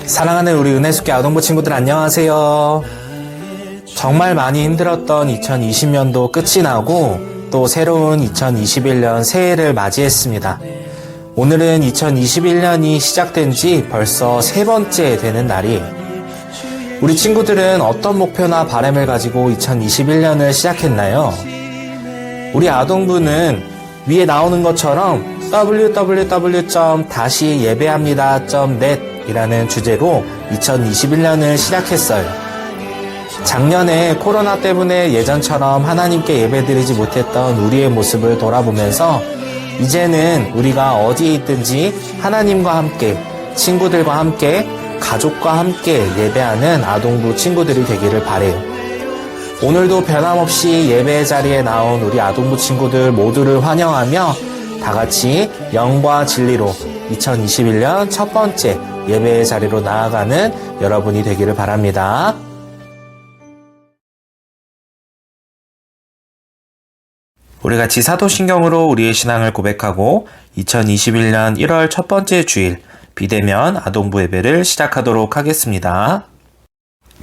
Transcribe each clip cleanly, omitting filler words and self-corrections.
사랑하는 우리 은혜숙교 아동부 친구들 안녕하세요. 정말 많이 힘들었던 2020년도 끝이 나고 또 새로운 2021년 새해를 맞이했습니다. 오늘은 2021년이 시작된 지 벌써 세 번째 되는 날이에요. 우리 친구들은 어떤 목표나 바람을 가지고 2021년을 시작했나요? 우리 아동부는 위에 나오는 것처럼 www.다시예배합니다.net 이라는 주제로 2021년을 시작했어요. 작년에 코로나 때문에 예전처럼 하나님께 예배드리지 못했던 우리의 모습을 돌아보면서 이제는 우리가 어디에 있든지 하나님과 함께, 친구들과 함께, 가족과 함께 예배하는 아동부 친구들이 되기를 바래요. 오늘도 변함없이 예배의 자리에 나온 우리 아동부 친구들 모두를 환영하며 다 같이 영과 진리로 2021년 첫 번째 예배의 자리로 나아가는 여러분이 되기를 바랍니다. 우리 같이 사도신경으로 우리의 신앙을 고백하고 2021년 1월 첫 번째 주일 비대면 아동부 예배를 시작하도록 하겠습니다.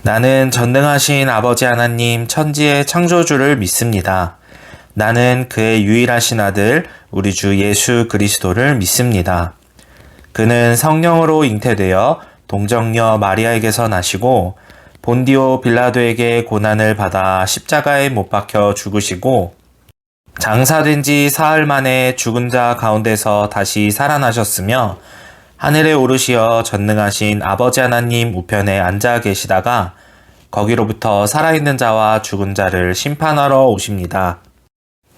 나는 전능하신 아버지 하나님 천지의 창조주를 믿습니다. 나는 그의 유일하신 아들 우리 주 예수 그리스도를 믿습니다. 그는 성령으로 잉태되어 동정녀 마리아에게서 나시고 본디오 빌라도에게 고난을 받아 십자가에 못 박혀 죽으시고 장사된 지 사흘 만에 죽은 자 가운데서 다시 살아나셨으며 하늘에 오르시어 전능하신 아버지 하나님 우편에 앉아 계시다가 거기로부터 살아있는 자와 죽은 자를 심판하러 오십니다.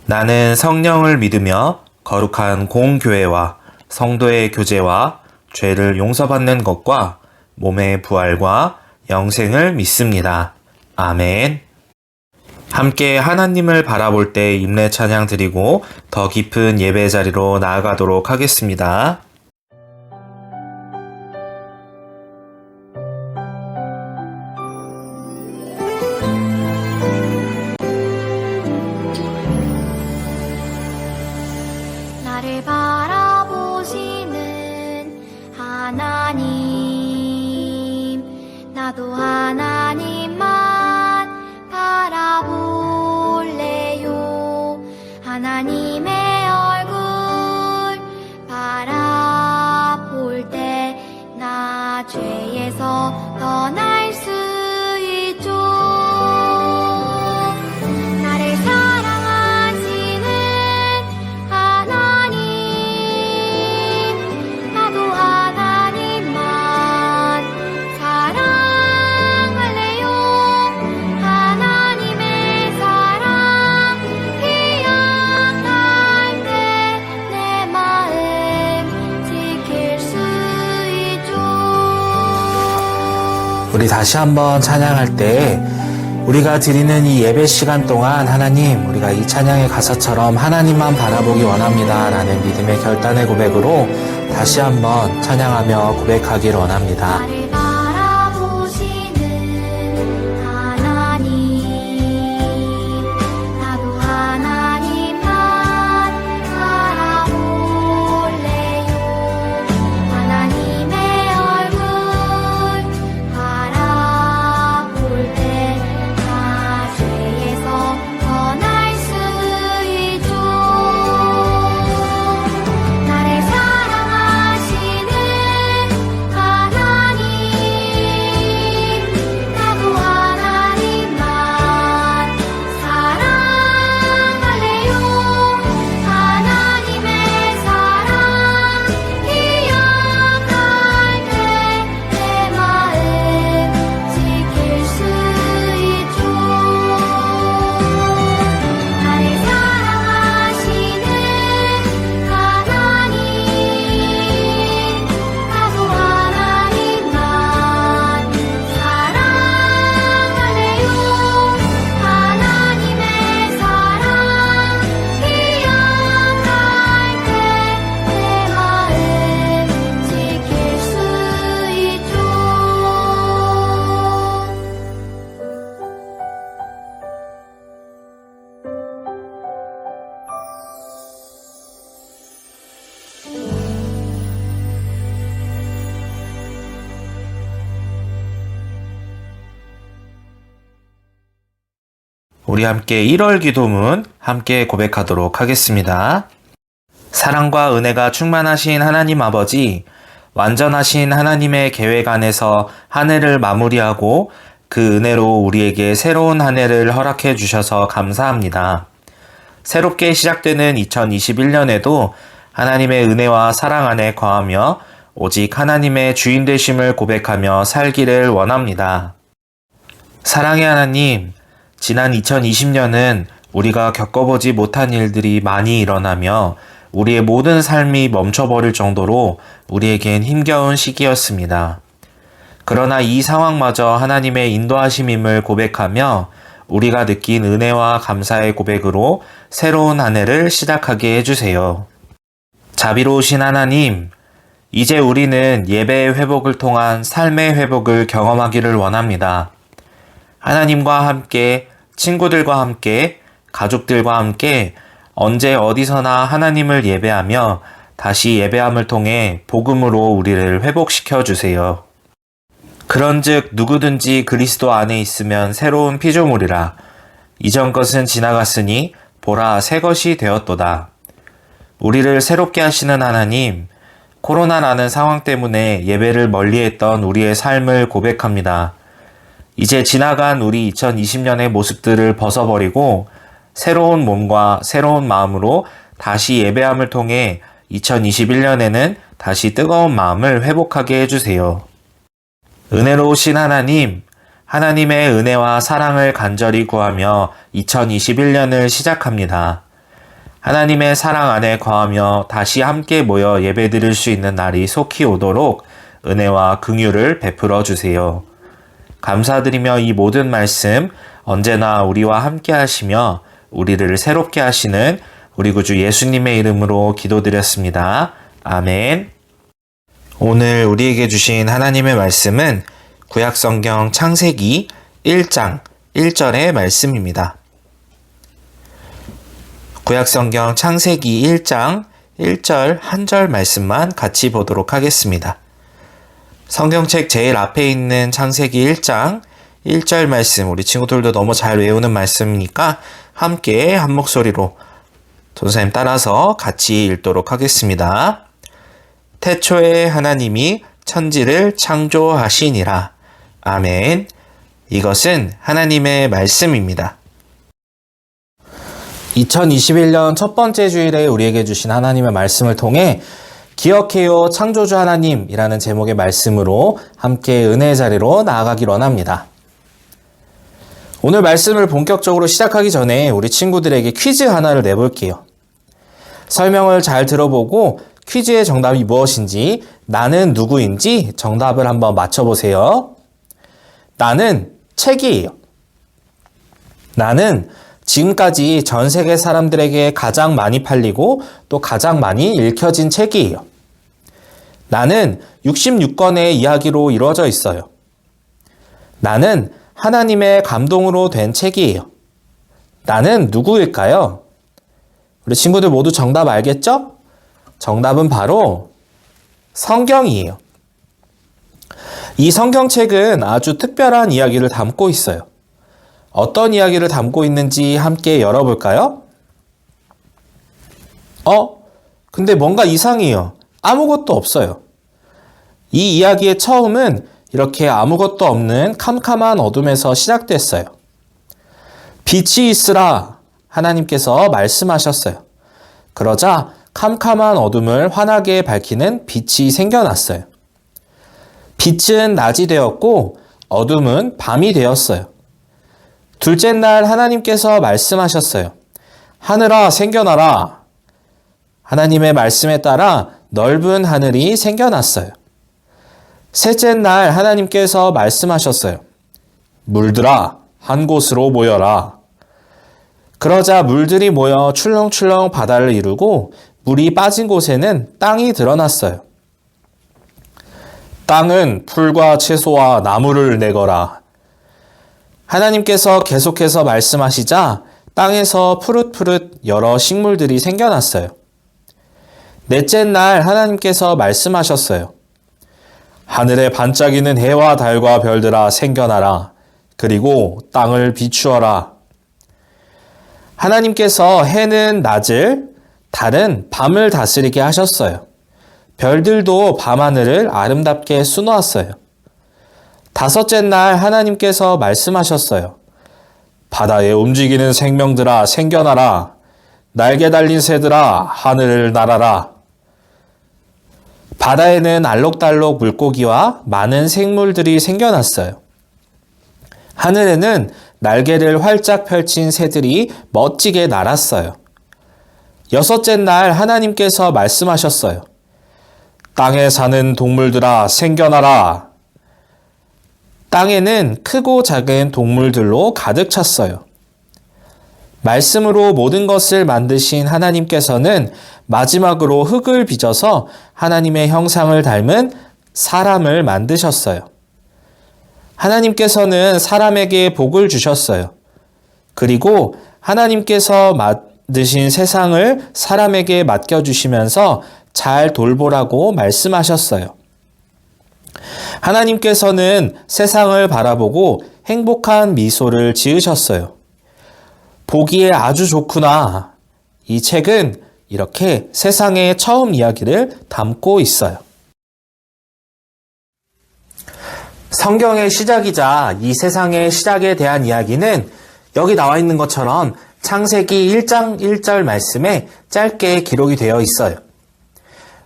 나는 성령을 믿으며 거룩한 공교회와 성도의 교제와 죄를 용서받는 것과 몸의 부활과 영생을 믿습니다. 아멘. 함께 하나님을 바라볼 때 임례 찬양 드리고 더 깊은 예배 자리로 나아가도록 하겠습니다. 나를 바라보시는 하나님, 나도 하나님만 바라볼래요. 하나님의 얼굴 바라볼 때 나 죄에서 떠날 수 있죠. 나를 사랑하시는 하나님, 나도 하나님만 사랑할래요. 하나님의 사랑 기억할 때 내 마음 지킬 수 있죠. 우리 다시 한번 찬양할 때 우리가 드리는 이 예배 시간 동안 하나님, 우리가 이 찬양의 가사처럼 하나님만 바라보기 원합니다 라는 믿음의 결단의 고백으로 다시 한번 찬양하며 고백하기를 원합니다. 나를 바라보시는 하나님, 나도 하나님만 바라볼래요. 하나님의 얼굴 바라볼 때 나 죄에서 떠날 수 있죠. 나를 사랑하시는 하나님, 우리 함께 1월 기도문 함께 고백하도록 하겠습니다. 사랑과 은혜가 충만하신 하나님 아버지, 완전하신 하나님의 계획 안에서 한 해를 마무리하고 그 은혜로 우리에게 새로운 한 해를 허락해 주셔서 감사합니다. 새롭게 시작되는 2021년에도 하나님의 은혜와 사랑 안에 거하며 오직 하나님의 주인 되심을 고백하며 살기를 원합니다. 사랑의 하나님, 지난 2020년은 우리가 겪어보지 못한 일들이 많이 일어나며 우리의 모든 삶이 멈춰버릴 정도로 우리에겐 힘겨운 시기였습니다. 그러나 이 상황마저 하나님의 인도하심임을 고백하며 우리가 느낀 은혜와 감사의 고백으로 새로운 한 해를 시작하게 해주세요. 자비로우신 하나님, 이제 우리는 예배의 회복을 통한 삶의 회복을 경험하기를 원합니다. 하나님과 함께, 친구들과 함께, 가족들과 함께 언제 어디서나 하나님을 예배하며 다시 예배함을 통해 복음으로 우리를 회복시켜 주세요. 그런즉 누구든지 그리스도 안에 있으면 새로운 피조물이라. 이전 것은 지나갔으니 보라 새 것이 되었도다. 우리를 새롭게 하시는 하나님, 코로나라는 상황 때문에 예배를 멀리했던 우리의 삶을 고백합니다. 이제 지나간 우리 2020년의 모습들을 벗어버리고 새로운 몸과 새로운 마음으로 다시 예배함을 통해 2021년에는 다시 뜨거운 마음을 회복하게 해주세요. 은혜로우신 하나님, 하나님의 은혜와 사랑을 간절히 구하며 2021년을 시작합니다. 하나님의 사랑 안에 거하며 다시 함께 모여 예배드릴 수 있는 날이 속히 오도록 은혜와 긍휼을 베풀어 주세요. 감사드리며 이 모든 말씀 언제나 우리와 함께 하시며 우리를 새롭게 하시는 우리 구주 예수님의 이름으로 기도드렸습니다. 아멘. 오늘 우리에게 주신 하나님의 말씀은 구약성경 창세기 1장 1절의 말씀입니다. 구약성경 창세기 1장 1절 한 절 말씀만 같이 보도록 하겠습니다. 성경책 제일 앞에 있는 창세기 1장 1절 말씀, 우리 친구들도 너무 잘 외우는 말씀이니까 함께 한 목소리로 전사님 따라서 같이 읽도록 하겠습니다. 태초에 하나님이 천지를 창조하시니라. 아멘. 이것은 하나님의 말씀입니다. 2021년 첫 번째 주일에 우리에게 주신 하나님의 말씀을 통해 기억해요 창조주 하나님이라는 제목의 말씀으로 함께 은혜의 자리로 나아가길 원합니다. 오늘 말씀을 본격적으로 시작하기 전에 우리 친구들에게 퀴즈 하나를 내볼게요. 설명을 잘 들어보고 퀴즈의 정답이 무엇인지, 나는 누구인지 정답을 한번 맞춰보세요. 나는 책이에요. 나는 지금까지 전 세계 사람들에게 가장 많이 팔리고 또 가장 많이 읽혀진 책이에요. 나는 66권의 이야기로 이루어져 있어요. 나는 하나님의 감동으로 된 책이에요. 나는 누구일까요? 우리 친구들 모두 정답 알겠죠? 정답은 바로 성경이에요. 이 성경책은 아주 특별한 이야기를 담고 있어요. 어떤 이야기를 담고 있는지 함께 열어볼까요? 근데 뭔가 이상해요. 아무것도 없어요. 이 이야기의 처음은 이렇게 아무것도 없는 캄캄한 어둠에서 시작됐어요. 빛이 있으라 하나님께서 말씀하셨어요. 그러자 캄캄한 어둠을 환하게 밝히는 빛이 생겨났어요. 빛은 낮이 되었고 어둠은 밤이 되었어요. 둘째 날 하나님께서 말씀하셨어요. 하늘아 생겨나라. 하나님의 말씀에 따라 넓은 하늘이 생겨났어요. 셋째 날 하나님께서 말씀하셨어요. 물들아 한 곳으로 모여라. 그러자 물들이 모여 출렁출렁 바다를 이루고 물이 빠진 곳에는 땅이 드러났어요. 땅은 풀과 채소와 나무를 내거라. 하나님께서 계속해서 말씀하시자 땅에서 푸릇푸릇 여러 식물들이 생겨났어요. 넷째 날 하나님께서 말씀하셨어요. 하늘에 반짝이는 해와 달과 별들아 생겨나라. 그리고 땅을 비추어라. 하나님께서 해는 낮을, 달은 밤을 다스리게 하셨어요. 별들도 밤하늘을 아름답게 수놓았어요. 다섯째 날 하나님께서 말씀하셨어요. 바다에 움직이는 생명들아 생겨나라. 날개 달린 새들아 하늘을 날아라. 바다에는 알록달록 물고기와 많은 생물들이 생겨났어요. 하늘에는 날개를 활짝 펼친 새들이 멋지게 날았어요. 여섯째 날 하나님께서 말씀하셨어요. 땅에 사는 동물들아 생겨나라. 땅에는 크고 작은 동물들로 가득 찼어요. 말씀으로 모든 것을 만드신 하나님께서는 마지막으로 흙을 빚어서 하나님의 형상을 닮은 사람을 만드셨어요. 하나님께서는 사람에게 복을 주셨어요. 그리고 하나님께서 만드신 세상을 사람에게 맡겨주시면서 잘 돌보라고 말씀하셨어요. 하나님께서는 세상을 바라보고 행복한 미소를 지으셨어요. 보기에 아주 좋구나. 이 책은 이렇게 세상의 처음 이야기를 담고 있어요. 성경의 시작이자 이 세상의 시작에 대한 이야기는 여기 나와 있는 것처럼 창세기 1장 1절 말씀에 짧게 기록이 되어 있어요.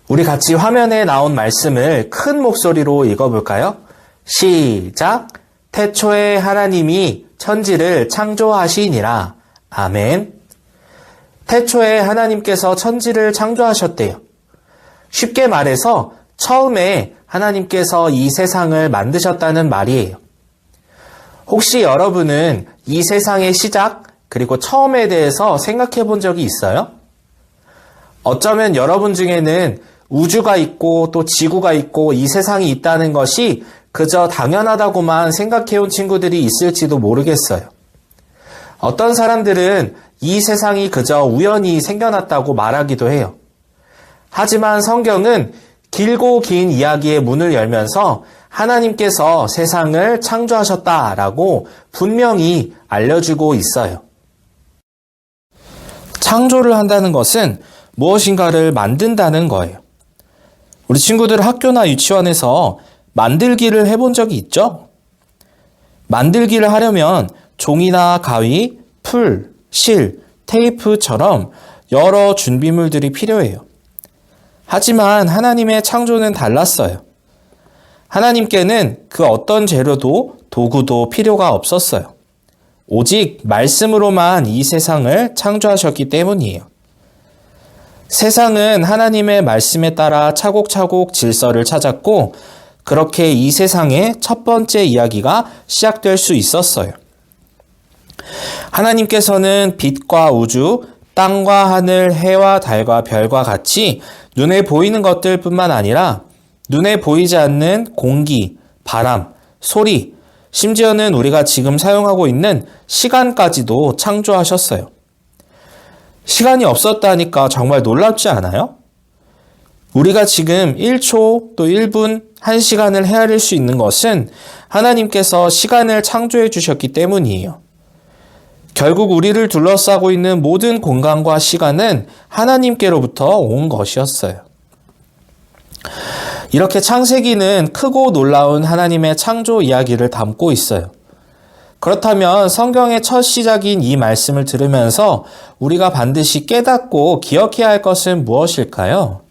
우리 같이 화면에 나온 말씀을 큰 목소리로 읽어볼까요? 시작! 태초에 하나님이 천지를 창조하시니라. 아멘. 태초에 하나님께서 천지를 창조하셨대요. 쉽게 말해서 처음에 하나님께서 이 세상을 만드셨다는 말이에요. 혹시 여러분은 이 세상의 시작, 그리고 처음에 대해서 생각해 본 적이 있어요? 어쩌면 여러분 중에는 우주가 있고 또 지구가 있고 이 세상이 있다는 것이 그저 당연하다고만 생각해 온 친구들이 있을지도 모르겠어요. 어떤 사람들은 이 세상이 그저 우연히 생겨났다고 말하기도 해요. 하지만 성경은 길고 긴 이야기의 문을 열면서 하나님께서 세상을 창조하셨다라고 분명히 알려주고 있어요. 창조를 한다는 것은 무엇인가를 만든다는 거예요. 우리 친구들 학교나 유치원에서 만들기를 해본 적이 있죠? 만들기를 하려면 종이나 가위, 풀, 실, 테이프처럼 여러 준비물들이 필요해요. 하지만 하나님의 창조는 달랐어요. 하나님께는 그 어떤 재료도 도구도 필요가 없었어요. 오직 말씀으로만 이 세상을 창조하셨기 때문이에요. 세상은 하나님의 말씀에 따라 차곡차곡 질서를 찾았고 그렇게 이 세상의 첫 번째 이야기가 시작될 수 있었어요. 하나님께서는 빛과 우주, 땅과 하늘, 해와 달과 별과 같이 눈에 보이는 것들뿐만 아니라 눈에 보이지 않는 공기, 바람, 소리, 심지어는 우리가 지금 사용하고 있는 시간까지도 창조하셨어요. 시간이 없었다니까 정말 놀랍지 않아요? 우리가 지금 1초 또 1분, 1시간을 헤아릴 수 있는 것은 하나님께서 시간을 창조해 주셨기 때문이에요. 결국 우리를 둘러싸고 있는 모든 공간과 시간은 하나님께로부터 온 것이었어요. 이렇게 창세기는 크고 놀라운 하나님의 창조 이야기를 담고 있어요. 그렇다면 성경의 첫 시작인 이 말씀을 들으면서 우리가 반드시 깨닫고 기억해야 할 것은 무엇일까요?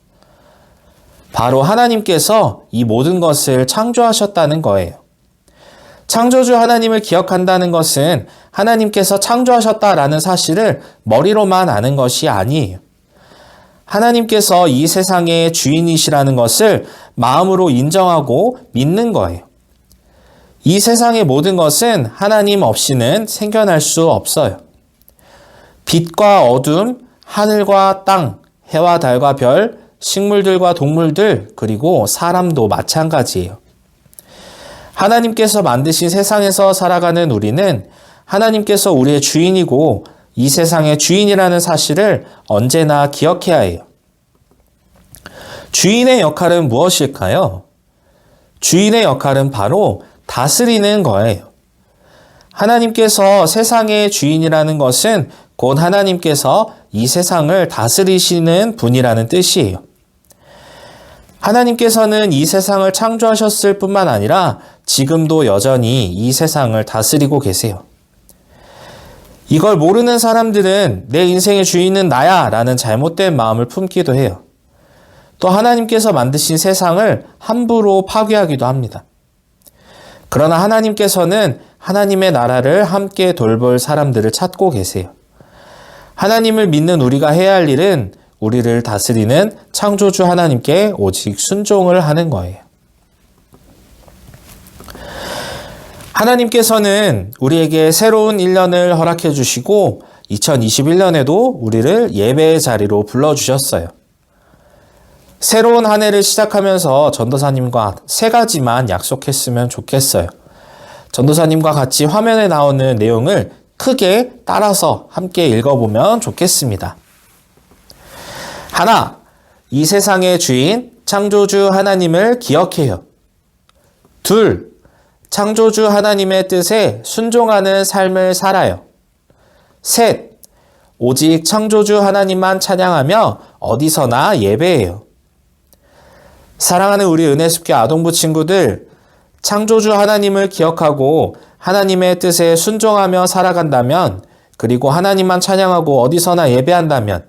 바로 하나님께서 이 모든 것을 창조하셨다는 거예요. 창조주 하나님을 기억한다는 것은 하나님께서 창조하셨다라는 사실을 머리로만 아는 것이 아니에요. 하나님께서 이 세상의 주인이시라는 것을 마음으로 인정하고 믿는 거예요. 이 세상의 모든 것은 하나님 없이는 생겨날 수 없어요. 빛과 어둠, 하늘과 땅, 해와 달과 별, 식물들과 동물들, 그리고 사람도 마찬가지예요. 하나님께서 만드신 세상에서 살아가는 우리는 하나님께서 우리의 주인이고 이 세상의 주인이라는 사실을 언제나 기억해야 해요. 주인의 역할은 무엇일까요? 주인의 역할은 바로 다스리는 거예요. 하나님께서 세상의 주인이라는 것은 곧 하나님께서 이 세상을 다스리시는 분이라는 뜻이에요. 하나님께서는 이 세상을 창조하셨을 뿐만 아니라 지금도 여전히 이 세상을 다스리고 계세요. 이걸 모르는 사람들은 내 인생의 주인은 나야 라는 잘못된 마음을 품기도 해요. 또 하나님께서 만드신 세상을 함부로 파괴하기도 합니다. 그러나 하나님께서는 하나님의 나라를 함께 돌볼 사람들을 찾고 계세요. 하나님을 믿는 우리가 해야 할 일은 우리를 다스리는 창조주 하나님께 오직 순종을 하는 거예요. 하나님께서는 우리에게 새로운 1년을 허락해 주시고 2021년에도 우리를 예배의 자리로 불러주셨어요. 새로운 한 해를 시작하면서 전도사님과 3가지만 약속했으면 좋겠어요. 전도사님과 같이 화면에 나오는 내용을 크게 따라서 함께 읽어보면 좋겠습니다. 하나, 이 세상의 주인 창조주 하나님을 기억해요. 둘, 창조주 하나님의 뜻에 순종하는 삶을 살아요. 셋, 오직 창조주 하나님만 찬양하며 어디서나 예배해요. 사랑하는 우리 은혜숲교 아동부 친구들, 창조주 하나님을 기억하고 하나님의 뜻에 순종하며 살아간다면, 그리고 하나님만 찬양하고 어디서나 예배한다면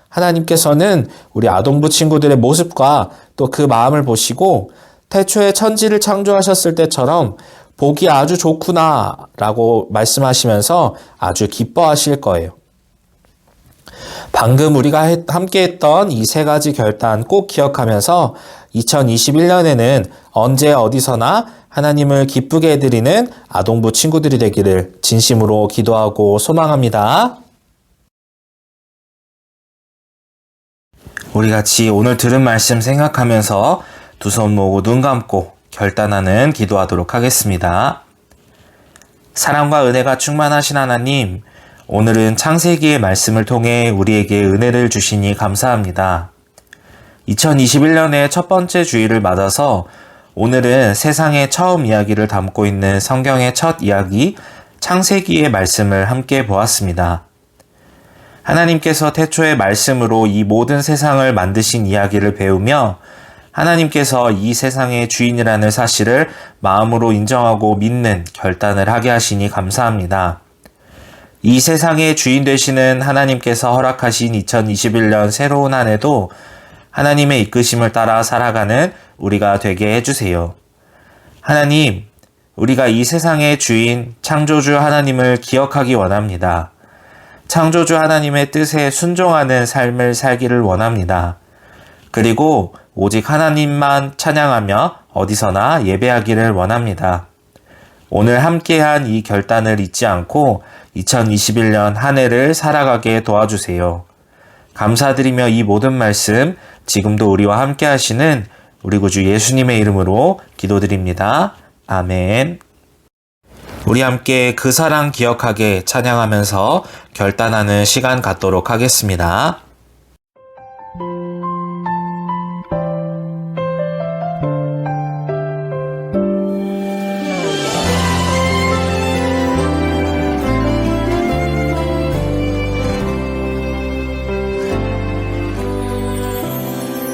하나님께서는 우리 아동부 친구들의 모습과 또 그 마음을 보시고 태초에 천지를 창조하셨을 때처럼 보기 아주 좋구나 라고 말씀하시면서 아주 기뻐하실 거예요. 방금 우리가 함께 했던 이 3가지 결단 꼭 기억하면서 2021년에는 언제 어디서나 하나님을 기쁘게 해드리는 아동부 친구들이 되기를 진심으로 기도하고 소망합니다. 우리 같이 오늘 들은 말씀 생각하면서 두 손 모으고 눈 감고 결단하는 기도하도록 하겠습니다. 사랑과 은혜가 충만하신 하나님, 오늘은 창세기의 말씀을 통해 우리에게 은혜를 주시니 감사합니다. 2021년의 첫 번째 주일을 맞아서 오늘은 세상의 처음 이야기를 담고 있는 성경의 첫 이야기, 창세기의 말씀을 함께 보았습니다. 하나님께서 태초의 말씀으로 이 모든 세상을 만드신 이야기를 배우며 하나님께서 이 세상의 주인이라는 사실을 마음으로 인정하고 믿는 결단을 하게 하시니 감사합니다. 이 세상의 주인 되시는 하나님께서 허락하신 2021년 새로운 한 해도 하나님의 이끄심을 따라 살아가는 우리가 되게 해주세요. 하나님, 우리가 이 세상의 주인, 창조주 하나님을 기억하기 원합니다. 창조주 하나님의 뜻에 순종하는 삶을 살기를 원합니다. 그리고 오직 하나님만 찬양하며 어디서나 예배하기를 원합니다. 오늘 함께한 이 결단을 잊지 않고 2021년 한 해를 살아가게 도와주세요. 감사드리며 이 모든 말씀 지금도 우리와 함께 하시는 우리 구주 예수님의 이름으로 기도드립니다. 아멘. 우리 함께 그 사랑 기억하게 찬양하면서 결단하는 시간 갖도록 하겠습니다.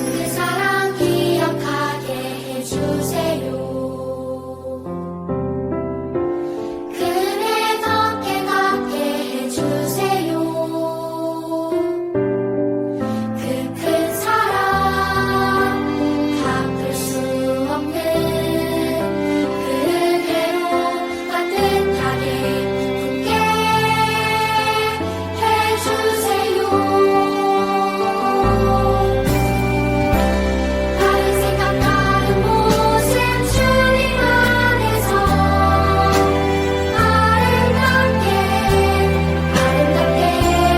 그 사랑 기억하게 해주세요. 그대 덕에 갖게 해주세요. 그 큰 사랑 갚을 수 없는 그대로 따뜻하게 품게 해주세요. 다른 생각 다른 모습 주님 안에서 아름답게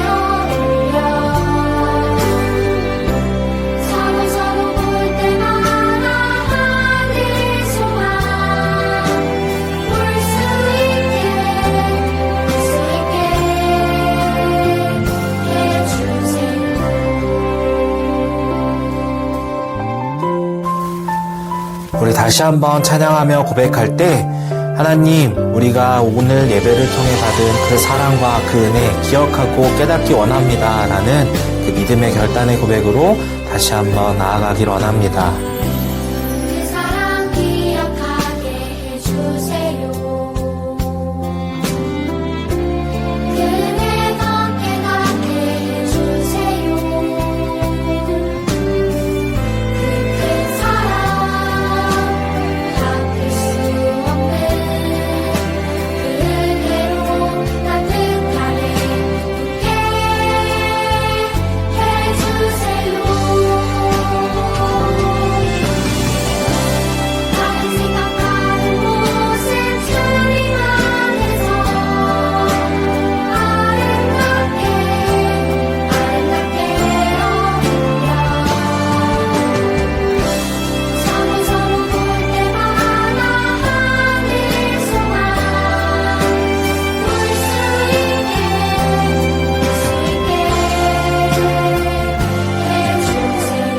어울려 서로 볼 때마다 하늘 소망 볼 수 있게 해주세요. 우리 다시 한번 찬양하며 고백할 때 하나님, 우리가 오늘 예배를 통해 받은 그 사랑과 그 은혜 기억하고 깨닫기 원합니다. 라는 그 믿음의 결단의 고백으로 다시 한번 나아가길 원합니다. 그 사랑 기억하게 해주세요. 그 은혜 더 깨닫게 해주세요. 그 큰 사랑 바꿀 수 없는 그 은혜로 따뜻하게 붙게 해주세요. 다른 생각 다른 모습 주님 안에서 아름답게 서로 볼 때마다 하늘 소망 볼 수 있게 해주세요.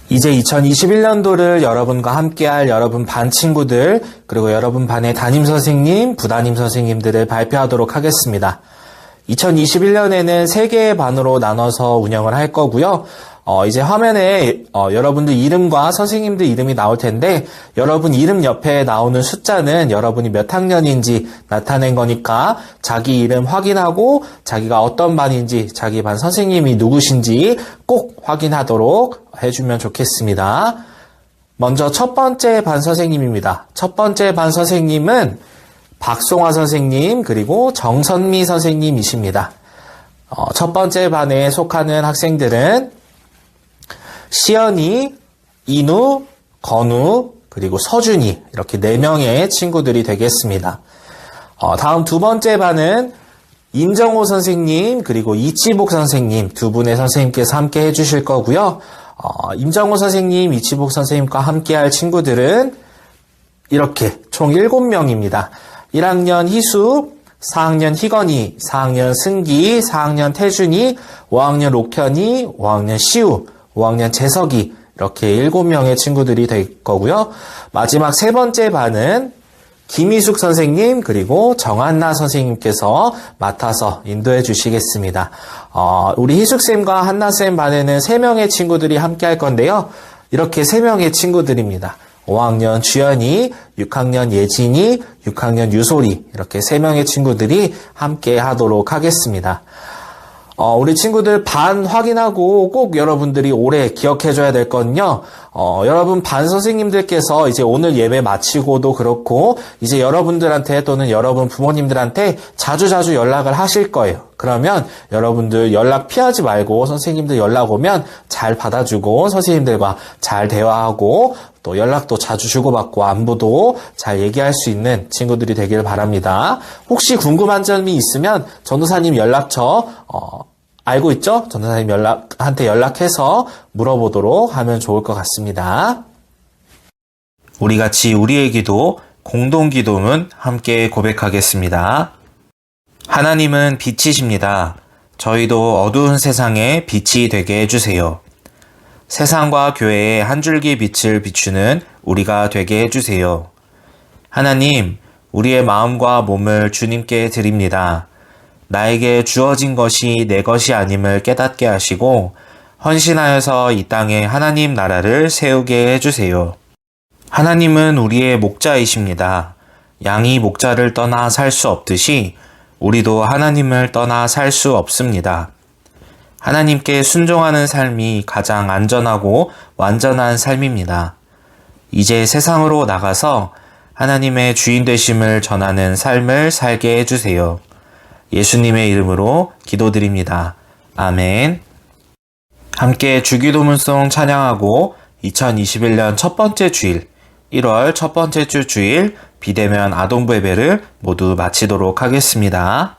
이제 2021년도를 여러분과 함께할 여러분 반 친구들, 그리고 여러분 반의 담임 선생님, 부담임 선생님들을 발표하도록 하겠습니다. 2021년에는 3개의 반으로 나눠서 운영을 할 거고요. 이제 화면에 여러분들 이름과 선생님들 이름이 나올 텐데, 여러분 이름 옆에 나오는 숫자는 여러분이 몇 학년인지 나타낸 거니까 자기 이름 확인하고 자기가 어떤 반인지, 자기 반 선생님이 누구신지 꼭 확인하도록 해주면 좋겠습니다. 먼저 첫 번째 반 선생님입니다. 첫 번째 반 선생님은 박송화 선생님, 그리고 정선미 선생님이십니다. 첫 번째 반에 속하는 학생들은 시연이, 인우, 건우, 그리고 서준이, 이렇게 4명의 친구들이 되겠습니다. 다음 두 번째 반은 임정호 선생님, 그리고 이치복 선생님, 두 분의 선생님께서 함께 해주실 거고요. 임정호 선생님, 이치복 선생님과 함께 할 친구들은 이렇게 총 7명입니다. 1학년 희수, 4학년 희건이, 4학년 승기, 4학년 태준이, 5학년 록현이, 5학년 시우, 5학년 재석이, 이렇게 7명의 친구들이 될 거고요. 마지막 세 번째 반은 김희숙 선생님, 그리고 정한나 선생님께서 맡아서 인도해 주시겠습니다. 우리 희숙쌤과 한나쌤 반에는 3명의 친구들이 함께 할 건데요. 이렇게 3명의 친구들입니다. 5학년 주연이, 6학년 예진이, 6학년 유솔이, 이렇게 3명의 친구들이 함께 하도록 하겠습니다. 우리 친구들 반 확인하고 꼭 여러분들이 오래 기억해줘야 될 건요. 여러분 반 선생님들께서 이제 오늘 예배 마치고도 그렇고 이제 여러분들한테 또는 여러분 부모님들한테 자주자주 연락을 하실 거예요. 그러면 여러분들 연락 피하지 말고 선생님들 연락 오면 잘 받아주고 선생님들과 잘 대화하고 또 연락도 자주 주고받고 안부도 잘 얘기할 수 있는 친구들이 되길 바랍니다. 혹시 궁금한 점이 있으면 전도사님 연락처 알고 있죠? 전도사님 한테 연락해서 물어보도록 하면 좋을 것 같습니다. 우리 같이 우리의 기도, 공동 기도문 함께 고백하겠습니다. 하나님은 빛이십니다. 저희도 어두운 세상에 빛이 되게 해주세요. 세상과 교회에 한 줄기 빛을 비추는 우리가 되게 해주세요. 하나님, 우리의 마음과 몸을 주님께 드립니다. 나에게 주어진 것이 내 것이 아님을 깨닫게 하시고 헌신하여서 이 땅에 하나님 나라를 세우게 해주세요. 하나님은 우리의 목자이십니다. 양이 목자를 떠나 살 수 없듯이 우리도 하나님을 떠나 살 수 없습니다. 하나님께 순종하는 삶이 가장 안전하고 완전한 삶입니다. 이제 세상으로 나가서 하나님의 주인 되심을 전하는 삶을 살게 해주세요. 예수님의 이름으로 기도드립니다. 아멘. 함께 주기도문송 찬양하고 2021년 첫 번째 주일, 1월 첫 번째 주 주일 비대면 아동부 예배를 모두 마치도록 하겠습니다.